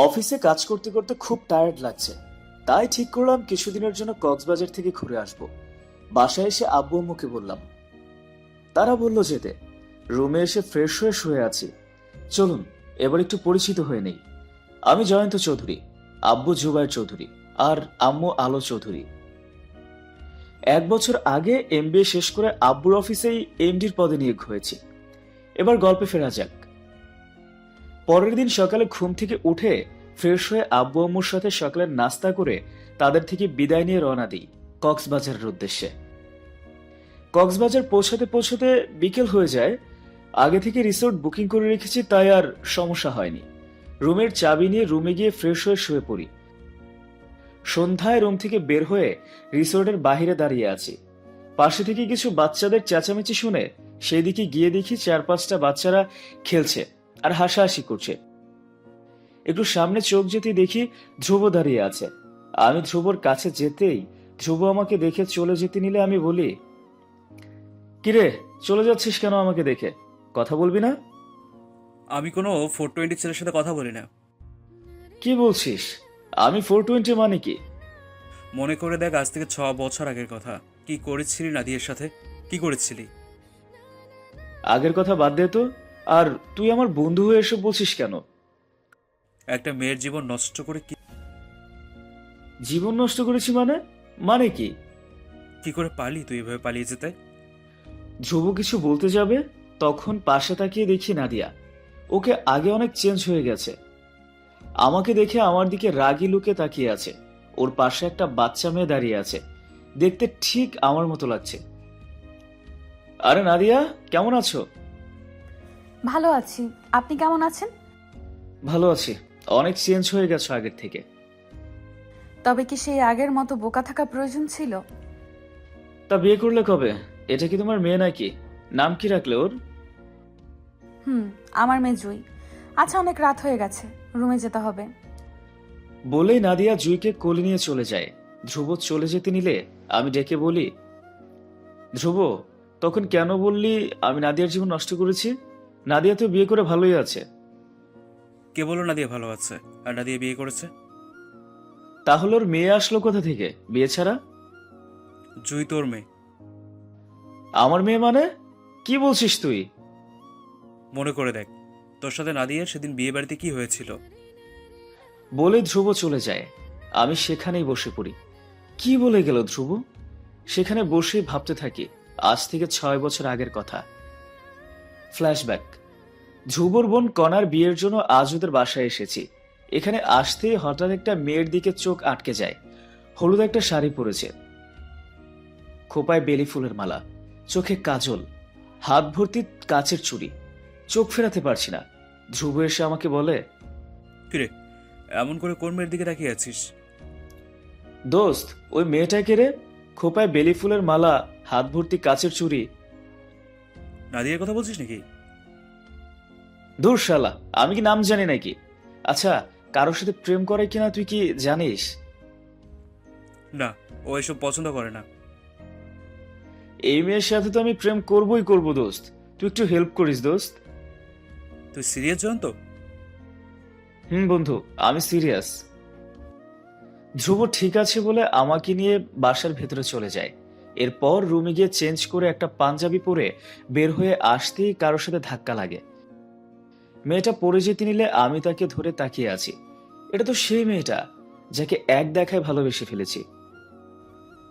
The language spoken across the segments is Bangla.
অফিসে কাজ করতে করতে খুব টায়ার্ড লাগছে, তাই ঠিক করলাম কিছুদিনের জন্য কক্সবাজার থেকে ঘুরে আসব। বাসায় এসে আব্বু আম্মুকে বললাম, তারা বলল যেতে। রুমে এসে ফ্রেশ হয়ে শুয়ে আছি। চলুন এবার একটু পরিচিত হয়ে নেই। আমি জয়ন্ত চৌধুরী, আব্বু জুবাইর চৌধুরী, আর আম্মু আলো চৌধুরী। 1 বছর আগে এমবিএ শেষ করে আব্বুর অফিসেই এমডির পদে নিয়োগ হয়েছি। এবার গল্পে ফেরা যাক। পরের দিন সকালে ঘুম থেকে উঠে ফ্রেশ হয়ে আব্বু আম্মুর সাথে সকালের নাস্তা করে তাদের থেকে বিদায় নিয়ে রওনা দিই কক্সবাজারের উদ্দেশ্যে। কক্সবাজার পৌঁছাতে পৌঁছাতে বিকেল হয়ে যায়। আগে থেকে রিসোর্ট বুকিং করে রেখেছি, তাই আর সমস্যা হয়নি। রুমের চাবি নিয়ে রুমে গিয়ে ফ্রেশ হয়ে শুয়ে পড়ি। সন্ধ্যায় রুম থেকে বের হয়ে রিসোর্টের বাহিরে দাঁড়িয়ে আছি। পাশে থেকে কিছু বাচ্চাদের চেঁচামেচি শুনে সেই দিকে গিয়ে দেখি 4-5টা বাচ্চারা খেলছে আর হাসাহাসি করছে। একটু সামনে চোখ যেতে দেখি ধ্রুব দাঁড়িয়ে আছে। আমি ধ্রুবর কাছে যেতেই ধ্রুব আমাকে দেখে চলে যেতে নিলে আমি বলি, কিরে চলে যাচ্ছিস কেন আমাকে দেখে? কথা বলবি না? আমি কোনো 420 ছেলের সাথে কথা বলি না। কি বলছিস? আমি 420 মানে কি? মনে করে দেখ, আজ থেকে 6 বছর আগের কথা। কি করেছিলি নাদিয়ার সাথে? কি করেছিলি? আগের কথা বাদ দে তো। আর তুই আমার বন্ধু হয়ে এসব বলছিস কেন? একটা মেয়ের জীবন নষ্ট করে জীবন নষ্ট করেছি মানে? মানে কি? কি করে পারলি তুই এভাবে পালিয়ে যেতে? ধ্রুব কিছু বলতে যাবে, তখন পাশে তাকিয়ে দেখি নাদিয়া। ওকে আগে অনেক চেঞ্জ হয়ে গেছে। আমাকে দেখে আমার দিকে রাগী লুকে তাকিয়ে আছে। ওর পাশে একটা বাচ্চা মেয়ে দাঁড়িয়ে আছে, দেখতে ঠিক আমার মতো লাগছে। আরে নাদিয়া, কেমন আছো? ভালো আছি। আপনি কেমন আছেন? ভালো আছি। অনেক চেঞ্জ হয়ে গেছো আগের থেকে। তবে কি সেই আগের মতো বোকা থাকা প্রয়োজন ছিল? তা বিয়ে করলে কবে? এটা কি তোমার মেয়ে নাকি? নাম কি রাখলে ওর? আমার মেয়ে জুই। আচ্ছা, অনেক রাত হয়ে গেছে, রুমে যেতে হবে। বলেই নাদিয়া জুইকে কোলে নিয়ে চলে যায়। ধ্রুব চলে যেতে নিলে আমি ডেকে বলি, ধ্রুব, তখন কেন বললি আমি নাদিয়ার জীবন নষ্ট করেছি? নাদিয়া তো বিয়ে করে ভালোই আছে। কে বললো নাদিয়া ভালো আছে আর নাদিয়া বিয়ে করেছে? তাহলে ওর মেয়ে আসলো কোথা থেকে বিয়ে ছাড়া? জুই তোর মেয়ে। আমার মেয়ে মানে? কি বলছিস তুই? মনে করে দেখ, তোর সাথে নাদিয়ার সেদিন বিয়ে বাড়িতে কি হয়েছিল। বলে ধ্রুব চলে যায়। আমি সেখানেই বসে পড়ি। কি বলে গেল ধ্রুব? সেখানে বসে ভাবতে থাকি আজ থেকে 6 বছর আগের কথা। ফ্ল্যাশব্যাক। ধ্রুবর বোন কণার বিয়ের জন্য আজ ওদের বাসায় এসেছি। এখানে আসতেই হঠাৎ একটা মেয়ের দিকে চোখ আটকে যায়। হলুদ একটা শাড়ি পরেছে, খোপায় বেলি ফুলের মালা, চোখে কাজল, হাত ভর্তি কাচের চুড়ি। চোখ ফেরাতে পারছি না। ধ্রুব এসে আমাকে বলে, কিরে, এমন করে কোন মেয়ের দিকে তাকিয়ে আছিস? দোস্ত, ওই মেয়েটাকে রে, খোপায় বেলি ফুলের মালা, হাত ভর্তি কাচের চুড়ি। নাদিয়ার কথা বলছিস নাকি? দূর শালা, আমি কি নাম জানি নাকি? আচ্ছা, কারোর সাথে প্রেম করে কিনা তুই কি জানিস? না, ও এসব পছন্দ করে না। এই মেয়ের সাথে তো আমি প্রেম করবই করব দোস্ত। তুই একটু হেল্প করিস দোস্ত। তুই সিরিয়াস জয়ন্ত? বন্ধু, আমি সিরিয়াস। ধ্রুব ঠিক আছে বলে আমাকে নিয়ে বাসার ভেতরে চলে যায়। এরপর রুমে গিয়ে চেঞ্জ করে একটা পাঞ্জাবি পরে বের হয়ে আসতেই কারোর সাথে ধাক্কা লাগে। মেয়েটা পড়ে যেতে নিলে আমি তাকে ধরে তাকিয়ে আছি। এটা তো সেই মেয়েটা যাকে এক দেখায় ভালোবেসে ফেলেছি।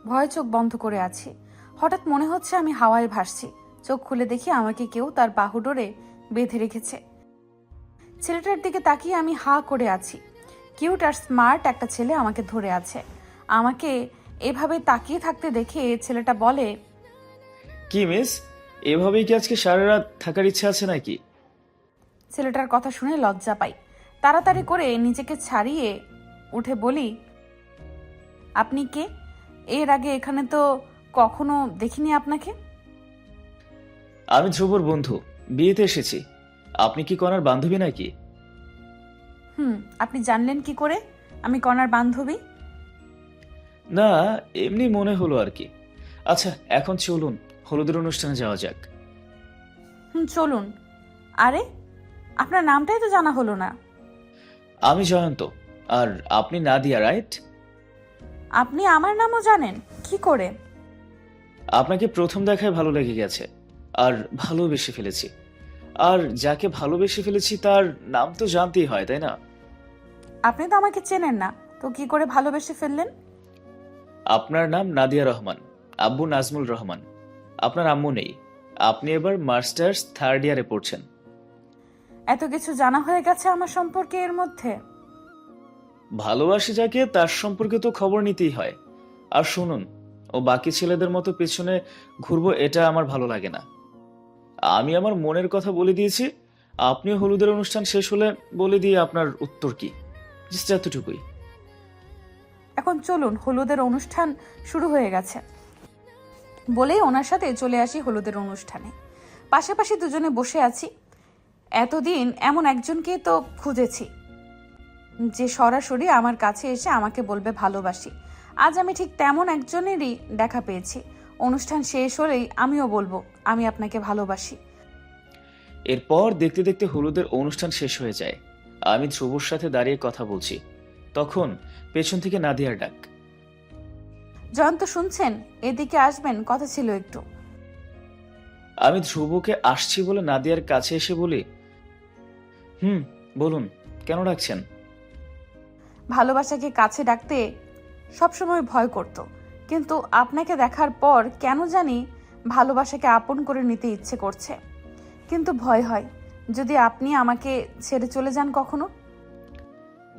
ভয়ে চোখ বন্ধ করে আছি। হঠাৎ মনে হচ্ছে আমি হাওয়ায় ভাসছি। চোখ খুলে দেখি আমাকে কেউ তার বাহু ডোরে বেঁধে রেখেছে। ছেলেটার দিকে তাকিয়ে আমি হা করে আছি। কিউট আর স্মার্ট একটা ছেলে আমাকে ধরে আছে। আমাকে এভাবে তাকিয়ে থাকতে দেখে ছেলেটা বলে, কি মিস, এভাবেই কি আজকে সারা রাত থাকার ইচ্ছা আছে নাকি? ছেলেটার কথা শুনে লজ্জা পাই। তাড়াতাড়ি করে নিজেকে ছাড়িয়ে উঠে বলি, আপনি কে? এর আগে এখানে তো কখনো দেখিনি আপনাকে। আমি ধ্রুবর বন্ধু, বিয়েতে এসেছি। আপনি কি কনার বান্ধবী নাকি? আপনি জানলেন কি করে আমি কনার বান্ধবী? না, এমনি মনে হলো আর কি। আচ্ছা, এখন চলুন হলুদের অনুষ্ঠানে যাওয়া যাক। চলুন। আরে, আপনার নামটাই তো জানা হলো না। আমি জয়ন্ত। আর আপনি নাদিয়া, রাইট? আপনি আমার নামও জানেন কি করে? আপনাকে প্রথম দেখায় ভালো লেগে গেছে আর ভালোবেসে ফেলেছি। আর যাকে ভালোবেসে ফেলেছি তার নাম তো জানতেই হয়, তাই না? আপনি তো আমাকে চেনেন না, তো কি করে ভালোবেসে ফেললেন? আপনার নাম নাদিয়া রহমান, আব্বু নাজমুল রহমান। আপনার আম্মু নেই। আপনি এবার মাস্টার্স থার্ড ইয়ারে পড়ছেন। এত কিছু জানা হয়ে গেছে আমার সম্পর্কে এর মধ্যে। ভালোবাসি যাকে তার সম্পর্কে তো খবর নিতেই হয়। আর শুনুন, ও বাকি ছেলেদের মতো পেছনে ঘুরবো এটা আমার ভালো লাগে না। আমি আমার মনের কথা বলে দিয়েছি। আপনি হলুদের অনুষ্ঠান শেষ হলে বলে দিয়ে আপনার উত্তর কি, জাস্ট এতটুকুই। এখন চলুন, হলুদের অনুষ্ঠান শুরু হয়ে গেছে বলেই ওনার সাথে চলে আসি হলুদের অনুষ্ঠানে। পাশাপাশি দুজনে বসে আছি। এতদিন এমন একজনকে তো খুঁজেছি যে সরাসরি আমার কাছে এসে আমাকে বলবে ভালোবাসি। আজ আমি ঠিক তেমন একজনেরই দেখা পেয়েছি। অনুষ্ঠান শেষ হলেই আমিও বলবো আমি আপনাকে ভালোবাসি। এরপর দেখতে দেখতে হলুদের অনুষ্ঠান শেষ হয়ে যায়। আমি ধ্রুবর সাথে দাঁড়িয়ে কথা বলছি, তখন পেছন থেকে নাদিয়ার ডাক। জয়ন্ত শুনছেন? এদিকে আসবেন, কথা ছিল একটু। আমি ধ্রুবকে আসছি বলে নাদিয়ার কাছে এসে বলি, বলুন, কেন ডাকছেন? ভালোবাসাকে কাছে ডাকতে সবসময় ভয় করত, কিন্তু আপনাকে দেখার পর কেন জানি ভালোবাসাকে আপন করে নিতে ইচ্ছে করছে। কিন্তু ভয় হয় যদি আপনি আমাকে ছেড়ে চলে যান কখনো।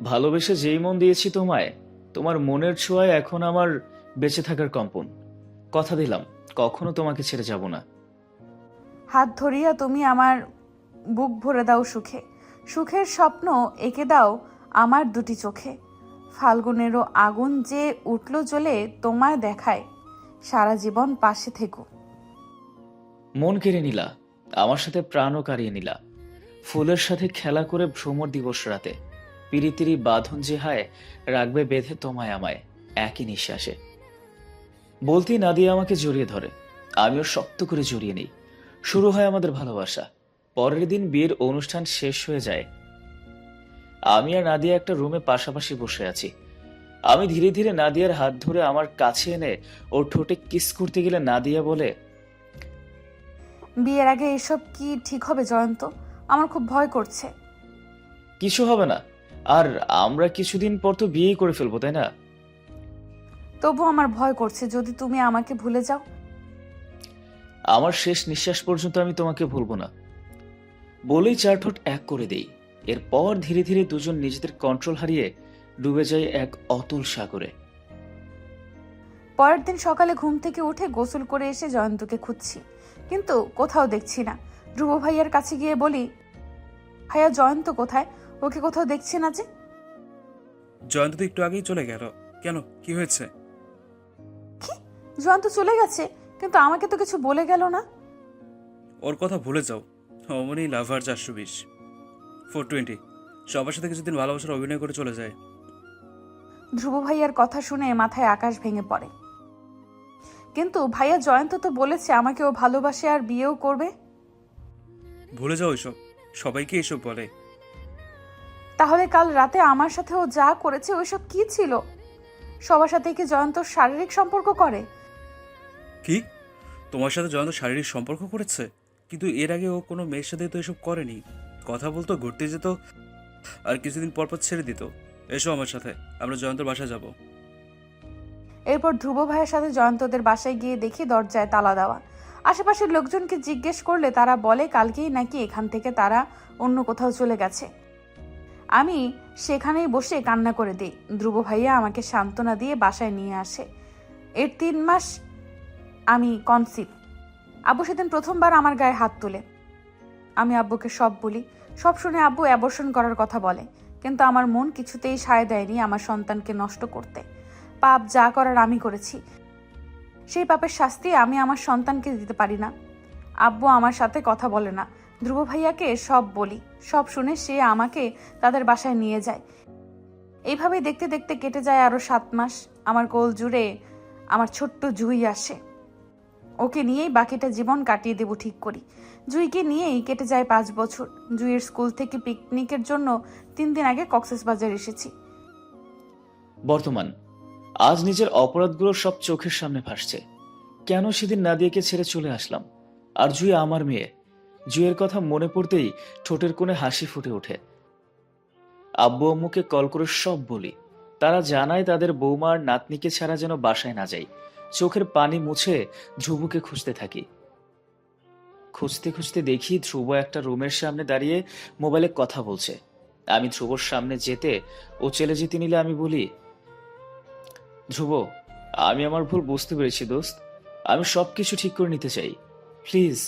ভালোবেসে যেই মন দিয়েছি তোমায়, তোমার মনের ছোঁয়ায় এখন আমার বেঁচে থাকার কম্পন। কথা দিলাম কখনো তোমাকে ছেড়ে যাব না। হাত ধরিয়া তুমি আমার বুক ভরে দাও সুখে, সুখের স্বপ্ন এঁকে দাও আমার দুটি চোখে। ফাল্গুনেরও আগুন যে উঠল জ্বলে তোমায় দেখায়, সারা জীবন পাশে থেকো। মন কেড়ে নিলা, আমার সাথে প্রাণও কারিয়ে নিলা। ফুলের সাথে খেলা করে ভ্রমর দিবস রাতে, পিরিতিরি বাঁধন যে হায় রাখবে বেঁধে তোমায় আমায় একই নিঃশ্বাসে। বলতেই নাদিয়া আমাকে জড়িয়ে ধরে, আমিও শক্ত করে জড়িয়ে নিই। শুরু হয় আমাদের ভালোবাসা। পরের দিন বিয়ের অনুষ্ঠান শেষ হয়ে যায়। আমি আর নাদিয়া একটা রুমে পাশাপাশি বসে আছি। আমি ধীরে ধীরে নাদিয়ার হাত ধরে আমার কাছে এনে ওর ঠোঁটে কিস করতে গেলে নাদিয়া বলে, বিয়ের আগে এসব কি ঠিক হবে জয়ন্ত? আমার খুব ভয় করছে। কিছু হবে না। আর আমরা কিছুদিন পর তো বিয়েই করে ফেলবো, তাই না? তবু আমার ভয় করছে যদি তুমি আমাকে ভুলে যাও। আমার শেষ নিঃশ্বাস পর্যন্ত আমি তোমাকে ভুলবো না বলেই চার ঠোঁট এক করে দেই। এরপর ধীরে ধীরে দুজন নিজেদের কন্ট্রোল হারিয়ে ডুবে যায় এক অতল সাগরে। পরের দিন সকালে ঘুম থেকে উঠে গোসল করে এসে জয়ন্তকে খুঁজছি, কিন্তু কোথাও দেখছি না। ধ্রুব ভাইয়ার কাছে গিয়ে বলি, ভাইয়া জয়ন্ত কোথায়? ওকে কোথাও দেখছি না যে। জয়ন্ত তো একটু আগেই চলে গেল। কেন, কি হয়েছে? কি? জয়ন্ত চলে গেছে? কিন্তু আমাকে তো কিছু বলে গেল না। ওর কথা ভুলে যাও। অমনি লাভার 420 420 সবার সাথে কিছুদিন ভালোবাসার অভিনয় করে চলে যায়। ধ্রুব ভাইয়ার কথা শুনে মাথায় আকাশ ভেঙে পড়ে। কিন্তু ভাইয়া জয়ন্ত তো বলেছে আমাকে ও ভালোবাসে আর বিয়েও করবে। ভুলে যাও এসব, সবাইকে এসব বলে। তাহলে কাল রাতে আমার সাথে ও যা করেছে ওইসব কি ছিল? সবার সাথে কি জয়ন্ত শারীরিক সম্পর্ক করে? কি? তোমার সাথে জয়ন্ত শারীরিক সম্পর্ক করেছে? কিন্তু এর আগে ও কোনো মেয়ের সাথে তো এসব করেনি। কথা বলতো, ঘুরতে যেত, আর কিছুদিন পর পর ছেড়ে দিত। এসো আমার সাথে, আমরা জয়ন্তর বাসায় যাব। এরপর ধ্রুব ভাইয়ের সাথে জয়ন্তদের বাসায় গিয়ে দেখি দরজায় তালা দেওয়া। আশেপাশের লোকজনকে জিজ্ঞেস করলে তারা বলে কালকেই নাকি এখান থেকে তারা অন্য কোথাও চলে গেছে। আমি সেখানেই বসে কান্না করে দিই। ধ্রুব ভাইয়া আমাকে সান্ত্বনা দিয়ে বাসায় নিয়ে আসে। এর 3 মাস আমি কনসিভ। আব্বু সেদিন প্রথমবার আমার গায়ে হাত তোলে। আমি আব্বুকে সব বলি। সব শুনে আব্বু অ্যাবর্শন করার কথা বলে, কিন্তু আমার মন কিছুতেই সায় দেয়নি আমার সন্তানকে নষ্ট করতে। পাপ যা করার আমি করেছি, সেই পাপের শাস্তি আমি আমার সন্তানকে দিতে পারি না। আব্বু আমার সাথে কথা বলে না। ধ্রুব ভাইয়াকে সব বলি, সব শুনে সে আমাকে তাদের বাসায় নিয়ে যায়। এইভাবেই দেখতে দেখতে কেটে যায় আরো 7 মাস। আমার কোল জুড়ে আমার ছোট্ট জুই আসে। ওকে নিয়েই বাকিটা জীবন কাটিয়ে দেব ঠিক করি। জুইকে নিয়েই কেটে যায় 5 বছর। জুইয়ের স্কুল থেকে পিকনিকের জন্য 3 দিন আগে কক্সবাজার এসেছি। বর্তমান আজ নিজের অপরাধগুলো সব চোখের সামনে ভাসছে। কেন সেদিন নাদিয়াকে ছেড়ে চলে আসলাম? আর জুই আমার মেয়ে। জুইয়ের কথা মনে পড়তেই ঠোঁটের কোণে হাসি ফুটে ওঠে। আব্বু আম্মুকে কল করে সব বলি। তারা জানায় তাদের বৌমা আর নাতনিকে ছাড়া যেন বাসায় না যাই। চোখের পানি মুছে ধ্রুবকে খুঁজতে থাকি। খুঁজতে খুঁজতে দেখি ধ্রুব একটা রুমের সামনে দাঁড়িয়ে মোবাইলে কথা বলছে। আমি ধ্রুবর সামনে যেতে ও চলে যেতে নিলে আমি বলি, ধ্রুব, আমি আমার ভুল বুঝতে পেরেছি দোস্ত। আমি সবকিছু ঠিক করে নিতে চাই। প্লিজ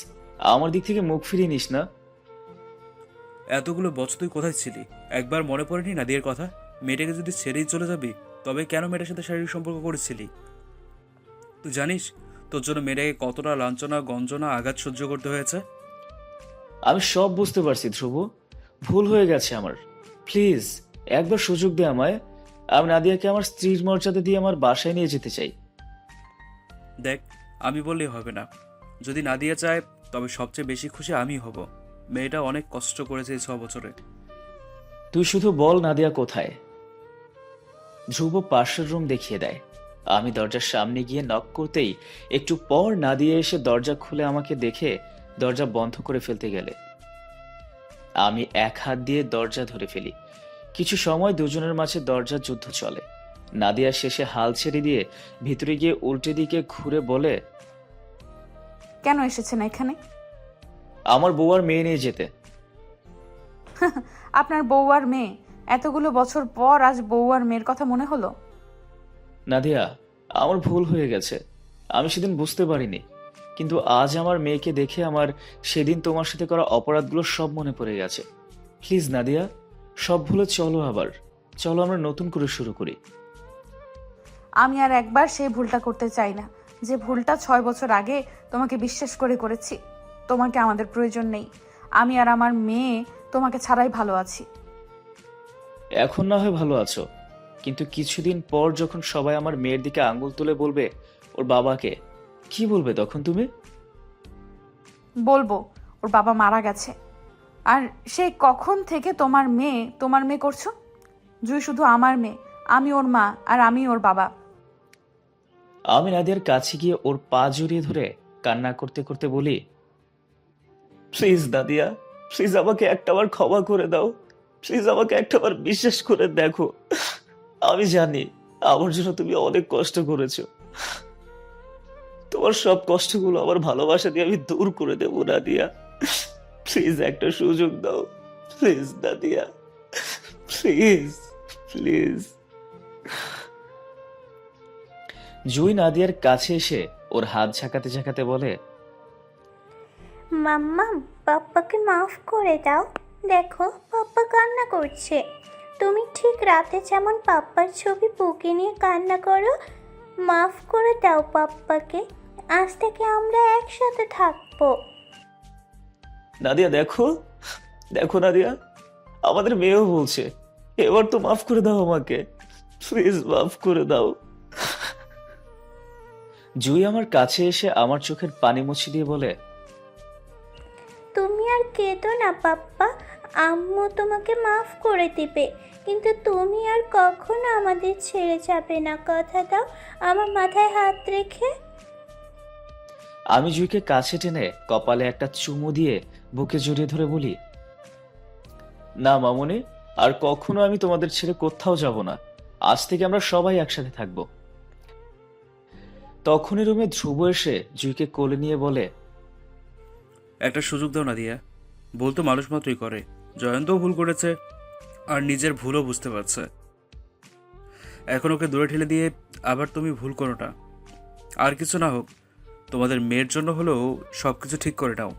আমার দিক থেকে মুখ ফিরিয়ে নিস না। এতগুলো বছর তুই কোথায় ছিলি? একবার মনে পড়েনি নাদিয়ার কথা? মেয়েটাকে যদি ছেড়েই চলে যাবি, তবে কেন মেয়েটার সাথে শারীরিক সম্পর্ক করেছিলি? তুই জানিস তোর জন্য মেয়েটাকে কতটা লাঞ্ছনা, গঞ্জনা, আঘাত সহ্য করতে হয়েছে? আমি সব বুঝতে পারছি ধ্রুব, ভুল হয়ে গেছে আমার। প্লিজ একবার সুযোগ দে আমায়। আমি নাদিয়াকে আমার স্ত্রীর মর্যাদা দিয়ে আমার বাসায় নিয়ে যেতে চাই। দেখ, আমি বললেই হবে না। যদি নাদিয়া চায়, তবে সবচেয়ে বেশি খুশি আমি হব। মেয়েটা অনেক কষ্ট করেছে এই 6 বছরে। তুই শুধু বল নাদিয়া কোথায়। ধ্রুব পাশের রুম দেখিয়ে দেয়। আমি দরজার সামনে গিয়ে নক করতেই একটু পর নাদিয়া এসে দরজা খুলে আমাকে দেখে দরজা বন্ধ করে ফেলতে গেলে আমি এক হাত দিয়ে দরজা ধরে ফেলি। কিছু সময় দুজনের মাঝে দরজার যুদ্ধ চলে। নাদিয়া শেষে হাল ছেড়ে দিয়ে ভিতরে গিয়ে উল্টে দিকে ঘুরে বলে, কেন এসেছেন এখানে? আমার বউ আর মেয়ে নিয়ে যেতে। আপনার বউ আর মেয়ে? এতগুলো বছর পর আজ বউ আর মেয়ের কথা মনে হলো? নাদিয়া, আমার ভুল হয়ে গেছে। আমি সেদিন বুঝতে পারিনি, কিন্তু আজ আমার মেয়েকে দেখে আমার সেদিন তোমার সাথে করা অপরাধগুলো সব মনে পড়ে গেছে। প্লিজ নাদিয়া, সব ভুলে চলো আবার। চলো আমরা নতুন করে শুরু করি। আমি আর একবার সেই ভুলটা করতে চাই না, যে ভুলটা 6 বছর আগে তোমাকে বিশ্বাস করে করেছি। তোমাকে আমাদের প্রয়োজন নেই। আমি আর আমার মেয়ে তোমাকে ছাড়াই ভালো আছি। এখন না হয় ভালো আছো, কিন্তু কিছুদিন পর যখন সবাই আমার মেয়ের দিকে আঙ্গুল তুলে বলবে ওর বাবাকে, কি বলবে তখন তুমি? বলবো ওর বাবা মারা গেছে। আর সে কখন থেকে তোমার মেয়ে করছো? জুই শুধু আমার মেয়ে, আমি ওর মা আর আমি ওর বাবা। আমি নাদিয়ার কাছে গিয়ে ওর পা জড়িয়ে ধরে কান্না করতে করতে বলি, প্লিজ নাদিয়া, প্লিজ আমাকে একটাবার ক্ষমা করে দাও। প্লিজ আমাকে একটাবার বিশ্বাস করে দেখো। আমি জানি আমার জন্য তুমি অনেক কষ্ট করেছো। তোমার সব কষ্টগুলো আমার ভালোবাসা দিয়ে আমি দূর করে দেবো নাদিয়া। প্লিজ একটা সুযোগ দাও। Please Nadia, please please. Jui নাদিয়ার কাছে এসে ওর হাত ঝাঁকাতে ঝাঁকাতে বলে, মাম্মা, পাপ্পাকে মাফ করে দাও। দেখো, পাপ্পা কান্না করছে। তুমি ঠিক রাতে যেমন পাপ্পার ছবি বুকে নিয়ে কান্না করো, মাফ করে দাও পাপ্পাকে। আজ থেকে আমরা একসাথে থাকবো। নাদিয়া দেখো, দেখো নাদিয়া, আমাদের মেয়েও বলছে এবার তো মাফ করে দাও আমাকে। প্লিজ মাফ করে দাও। জুই আমার কাছে এসে আমার চোখের পানি মুছে দিয়ে বলে, তুমি আর কেঁদো না পাপ্পা, আম্মু তোমাকে মাফ করে দিবে। কিন্তু তুমি আর কখনো আমাদের ছেড়ে যাবে না, কথা দাও আমার মাথায় হাত রেখে। আমি জুইকে কাছে টেনে কপালে একটা চুমু দিয়ে বুকে জড়িয়ে ধরে বলি, না মামুনি, আর কখনো আমি তোমাদের ছেড়ে কোথাও যাব না। আজ থেকে আমরা সবাই একসাথে থাকবো। তখনই রুমে ধ্রুব এসে জুইকে কোলে নিয়ে বলে, একটা সুযোগ দাও নাদিয়া। ভুল তো মানুষ মাত্রই করে। জয়ন্তও ভুল করেছে, আর নিজের ভুলও বুঝতে পারছে। এখন ওকে দূরে ঠেলে দিয়ে আবার তুমি ভুল করো না। আর কিছু না হোক, তোমাদের মেয়ের জন্য হলেও সবকিছু ঠিক করে নাও।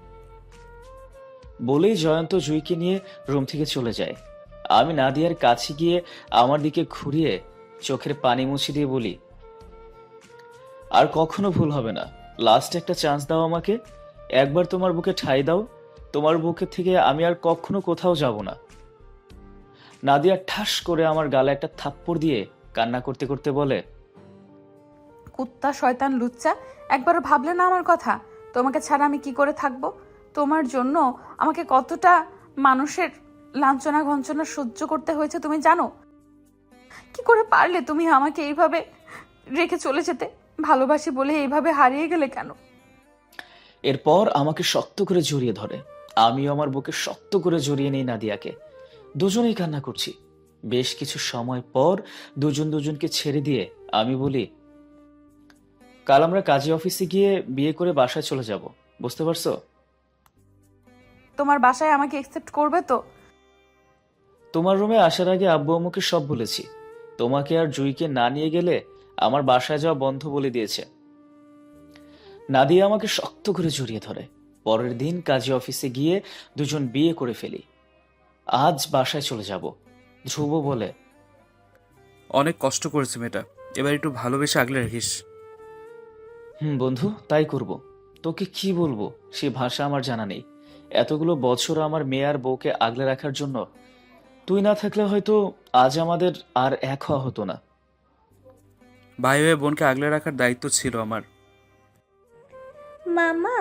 বলেই জয়ন্ত জুইকে নিয়ে রুম থেকে চলে যায়। আমি নাদিয়ার কাছে গিয়ে আমার দিকে ঘুরিয়ে চোখের পানি মুছে দিয়ে বলি, আর কখনো ভুল হবে না। লাস্ট একটা চান্স দাও আমাকে। একবার তোমার বুকে ঠাঁই দাও। তোমার বুকে থেকে আমি আর কখনো কোথাও যাব না। নাদিয়া ঠাস করে আমার গালে একটা থাপ্পড় দিয়ে কান্না করতে করতে বলে, কুত্তা শয়তান লুচ্চা, একবারও ভাবলে না আমার কথা? তোমাকে ছাড়া আমি কি করে থাকবো? তোমার জন্য আমাকে কতটা মানুষের লাঞ্ছনা গঞ্চনা সহ্য করতে হয়েছে তুমি জানো? কি করে পারলে তুমি আমাকে এইভাবে রেখে চলে যেতে? ভালোবাসি বলে এইভাবে হারিয়ে গেলে কেন? এরপর আমাকে শক্ত করে জড়িয়ে ধরে, আমিও আমার বুকে শক্ত করে জড়িয়ে নেই নাদিয়াকে। দুজনেই কান্না করছি। বেশ কিছু সময় পর দুজনকে ছেড়ে দিয়ে আমি বলি, কাল আমরা কাজী অফিসে গিয়ে বিয়ে করে বাসায় চলে যাব, বুঝতে পারছো? তোমার বাসায় আমাকে একসেপ্ট করবে তো? তোমার রুমে আসার আগে আব্বু আম্মুকে সব বলেছি। তোমাকে আর জুইকে না নিয়ে গেলে আমার বাসায় যাওয়া বন্ধ বলে দিয়েছে। নাদিয়া আমাকে শক্ত করে জড়িয়ে ধরে। পরের দিন কাজী অফিসে গিয়ে দুজন বিয়ে করে ফেলি। আজ বাসায় চলে যাব। ধ্রুব বলে, অনেক কষ্ট করেছে মেয়েটা, এবার একটু ভালোবেসে আগলে রাখিস। বন্ধু, তাই করব। তোকে কি বলবো সে ভাষা আমার জানা নেই। এতগুলো বছর আমার মেয়ে আর বউকে আগলে রাখার জন্য তুই না থাকলে হয়তো আজ আমাদের আর এক হওয়া হতো না। ভাই হয়ে বোনকে আগলে রাখার দায়িত্ব ছিল আমার। মামা,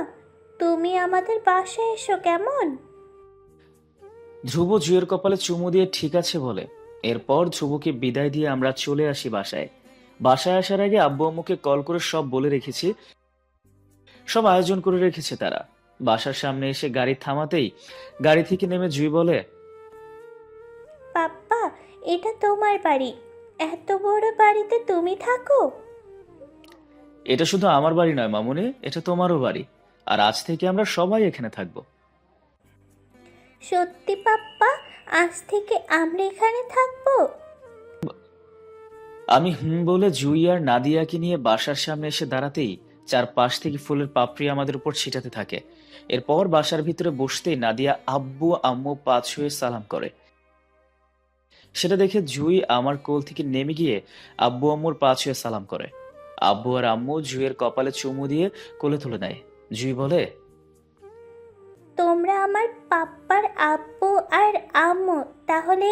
তুমি আমাদের বাসায় এসো কেমন? ধ্রুব জুয়ের কপালে চুমু দিয়ে ঠিক আছে বলে। এরপর ধ্রুবকে বিদায় দিয়ে আমরা চলে আসি বাসায়। বাসায় আসার আগে আব্বু আম্মুকে কল করে সব বলে রেখেছি, সব আয়োজন করে রেখেছে তারা। বাসার সামনে এসে গাড়ি থামাতেই গাড়ি থেকে নেমে জুই বলে, পাপ্পা, এটা তোমার বাড়ি। এত বড় বাড়িতে তুমি থাকো? এটা শুধু আমার বাড়ি নয় মামুনি, এটা তোমারও বাড়ি। আর আজ থেকে আমরা সবাই এখানে থাকবো। সত্যি পাপ্পা? আজ থেকে আমরা এখানে থাকবো? আমি বলে জুই আর নাদিয়াকে নিয়ে বাসার সামনে এসে দাঁড়াতেই চারপাশ থেকে ফুলের পাপড়ি আমাদের উপর ছিটাতে থাকে। এরপর বাসার ভিতরে বসতেই নাদিয়া আব্বু আম্মু পা ছুঁয়ে সালাম করে। সেটা দেখে জুই আমার কোল থেকে নেমে গিয়ে আব্বু আম্মুর পা ছুঁয়ে সালাম করে। আব্বু আর আম্মু জুইয়ের কপালে চুমু দিয়ে কোলে তুলে নেয়। জুই বলে, তোমরা আমার পাপ্পার আব্বু আর আম্মু, তাহলে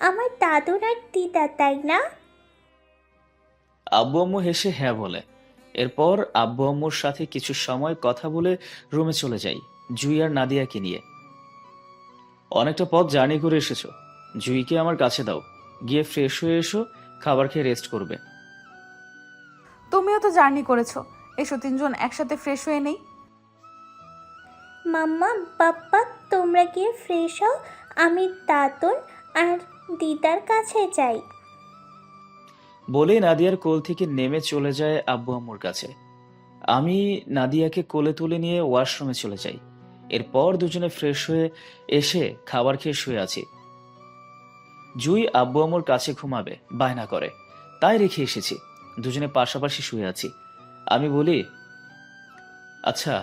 আমার দাদুর আর দিদা, তাই না? আব্বু আম্মু হেসে হ্যাঁ বলে। এরপর আব্বু আম্মুর সাথে কিছু সময় কথা বলে রুমে চলে যাই জুই আর নাদিয়াকে নিয়ে। অনেকটা পথ জার্নি করে এসেছো, জুইকে আমার কাছে দাও, গিয়ে ফ্রেশ হয়ে এসো, খাবার খেয়ে রেস্ট করবে। তুমিও তো জার্নি করেছো, এসো তিনজন একসাথে ফ্রেশ হয়ে নেই। মাম্মা, পাপ্পা, তোমরা গিয়ে ফ্রেশ হও, আমি দাদুর আর দিদার কাছে যাই। বলেই নাদিয়ার কোল থেকে নেমে চলে যায় আব্বু আম্মুর কাছে। আমি নাদিয়াকে কোলে তুলে নিয়ে ওয়াশরুমে চলে যাই। এরপর দুজনে ফ্রেশ হয়ে এসে খাবার খেয়ে শুয়ে আছি। জুই আব্বু আম্মুর কাছে ঘুমাবে বায়না করে, তাই রেখে এসেছি। দুজনে পাশাপাশি শুয়ে আছি। আমি বলি, আচ্ছা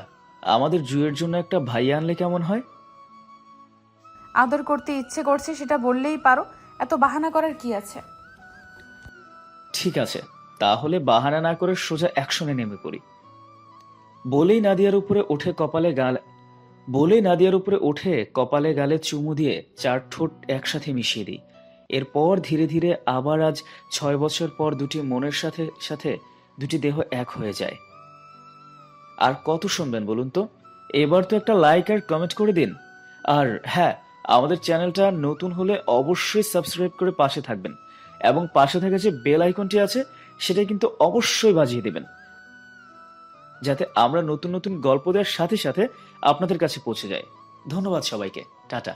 আমাদের জুইয়ের জন্য একটা ভাইয়া আনলে কেমন হয়? আদর করতে ইচ্ছে করছে সেটা বললেই পারো, এত বাহানা করার কি আছে? ঠিক আছে, তাহলে বাহানা না করে সোজা অ্যাকশনে নেমে পড়ি। বলেই নাদিয়ার উপরে উঠে কপালে গালে চুমু দিয়ে 4 ঠোঁট একসাথে মিশিয়ে দিই। এরপর ধীরে ধীরে আবার আজ 6 বছর পর দুটি মনের সাথে সাথে দুটি দেহ এক হয়ে যায়। আর কত শুনবেন বলুন তো? এবার তো একটা লাইক আর কমেন্ট করে দিন। আর হ্যাঁ, আমাদের চ্যানেলটা নতুন হলে অবশ্যই সাবস্ক্রাইব করে পাশে থাকবেন, এবং পাশে থাকা যে বেল আইকনটি আছে সেটা কিন্তু অবশ্যই বাজিয়ে দেবেন, যাতে আমরা নতুন নতুন গল্প দেওয়ার সাথে সাথে আপনাদের কাছে পৌঁছে যায়। ধন্যবাদ সবাইকে, টাটা।